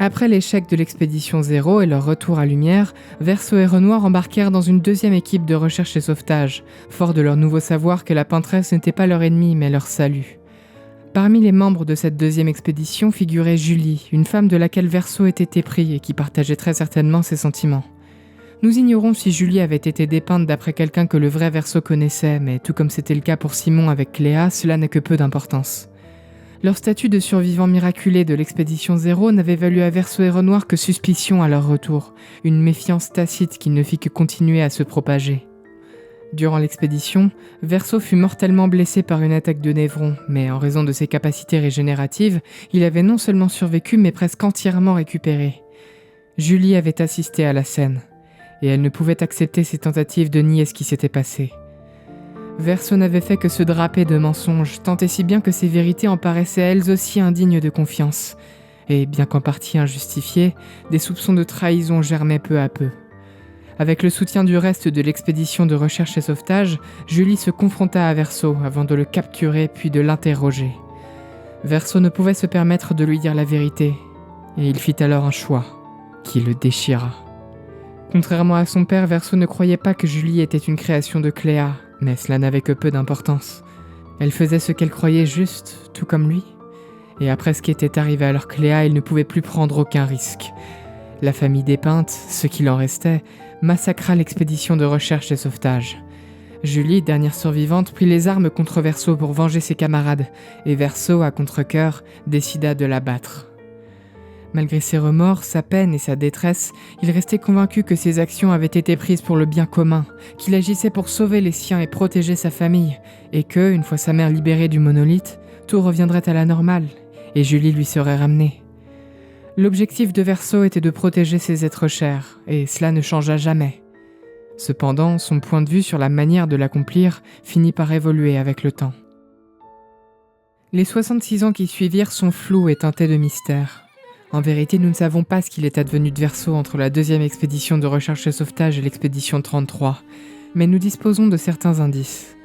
Après l'échec de l'expédition 0 et leur retour à Lumière, Verseau et Renoir embarquèrent dans une deuxième équipe de recherche et sauvetage, forts de leur nouveau savoir que la Peintresse n'était pas leur ennemi mais leur salut. Parmi les membres de cette deuxième expédition figurait Julie, une femme de laquelle Verseau était épris et qui partageait très certainement ses sentiments. Nous ignorons si Julie avait été dépeinte d'après quelqu'un que le vrai Verseau connaissait, mais tout comme c'était le cas pour Simon avec Cléa, cela n'a que peu d'importance. Leur statut de survivants miraculés de l'expédition 0 n'avait valu à Verseau et Renoir que suspicion à leur retour, une méfiance tacite qui ne fit que continuer à se propager. Durant l'expédition, Verseau fut mortellement blessé par une attaque de névrons, mais en raison de ses capacités régénératives, il avait non seulement survécu mais presque entièrement récupéré. Julie avait assisté à la scène, et elle ne pouvait accepter ses tentatives de nier ce qui s'était passé. Verseau n'avait fait que se draper de mensonges, tant et si bien que ces vérités en paraissaient elles aussi indignes de confiance. Et bien qu'en partie injustifiées, des soupçons de trahison germaient peu à peu. Avec le soutien du reste de l'expédition de recherche et sauvetage, Julie se confronta à Verseau avant de le capturer puis de l'interroger. Verseau ne pouvait se permettre de lui dire la vérité, et il fit alors un choix qui le déchira. Contrairement à son père, Verseau ne croyait pas que Julie était une création de Cléa, mais cela n'avait que peu d'importance. Elle faisait ce qu'elle croyait juste, tout comme lui. Et après ce qui était arrivé à leur Cléa, il ne pouvait plus prendre aucun risque. La famille dépeinte, ce qu'il en restait, massacra l'expédition de recherche et sauvetage. Julie, dernière survivante, prit les armes contre Verseau pour venger ses camarades, et Verseau, à contre-cœur, décida de la battre. Malgré ses remords, sa peine et sa détresse, il restait convaincu que ses actions avaient été prises pour le bien commun, qu'il agissait pour sauver les siens et protéger sa famille, et que, une fois sa mère libérée du monolithe, tout reviendrait à la normale, et Julie lui serait ramenée. L'objectif de Verseau était de protéger ses êtres chers, et cela ne changea jamais. Cependant, son point de vue sur la manière de l'accomplir finit par évoluer avec le temps. Les 66 ans qui suivirent sont flous et teintés de mystère. En vérité, nous ne savons pas ce qu'il est advenu de Verseau entre la deuxième expédition de recherche et sauvetage et l'expédition 33, mais nous disposons de certains indices.